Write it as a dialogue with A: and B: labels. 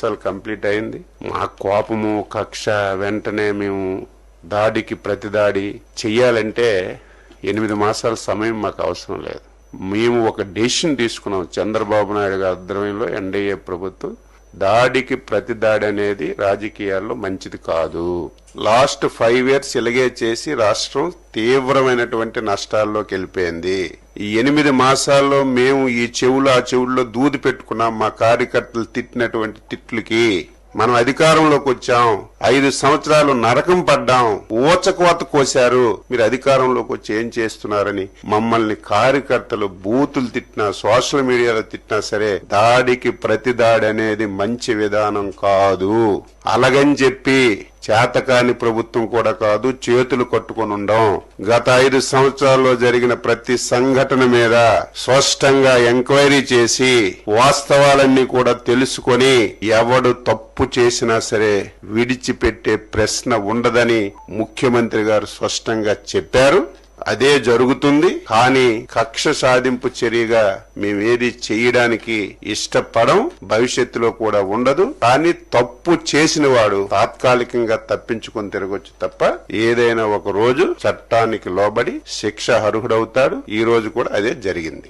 A: Complete అయింది. మా కోపము కక్ష వెంటనే మేము దాడికి ప్రతిదాడి చెయ్యాలంటే 8 మాసాల సమయం మాకు అవసరం లేదు. మేము ఒక డెసిషన్ తీసుకున్నాం. చంద్రబాబు నాయుడు గారి ఆధ్వర్యంలో ఎన్డీఏ ప్రభుత్వం దాడికి ప్రతిదాడి అనేది రాజకీయాల్లో మంచిది కాదు. లాస్ట్ 5 years ఇలాగే చేసి రాష్ట్రం తీవ్రమైనటువంటి నష్టాల్లోకి వెళ్ళిపోయింది. ఈ 8 మాసాల్లో మేము ఈ చెవులు ఆ చెవుల్లో దూది పెట్టుకున్నాం. మా కార్యకర్తలు తిట్టినటువంటి తిట్లకి మనం అధికారంలోకి వచ్చాం. 5 సంవత్సరాలు నరకం పడ్డాం. ఊచకోత కోశారు. మీరు అధికారంలోకి వచ్చి ఏం చేస్తున్నారని మమ్మల్ని కార్యకర్తలు బూతులు తిట్టినా సోషల్ మీడియాలో తిట్టినా సరే దాడికి ప్రతిదాడి అనేది మంచి విధానం కాదు. అలాగని చెప్పి చేతకాని ప్రభుత్వం కూడా కాదు, చేతులు కట్టుకొని ఉండం. గత 5 సంవత్సరాల్లో జరిగిన ప్రతి సంఘటన మీద స్పష్టంగా ఎంక్వైరీ చేసి వాస్తవాలన్నీ కూడా తెలుసుకొని ఎవడు తప్పు చేసినా సరే విడిచిపెట్టే ప్రశ్న ఉండదని ముఖ్యమంత్రి గారు స్పష్టంగా చెప్పారు. అదే జరుగుతుంది. కానీ కక్ష సాధింపు చర్యగా మేమేది చేయడానికి ఇష్టపడం, భవిష్యత్తులో కూడా ఉండదు. కానీ తప్పు చేసిన వాడు తాత్కాలికంగా తప్పించుకొని తిరగొచ్చు తప్ప ఏదైనా ఒక రోజు చట్టానికి లోబడి శిక్ష అర్హుడవుతాడు. ఈ రోజు కూడా అదే జరిగింది.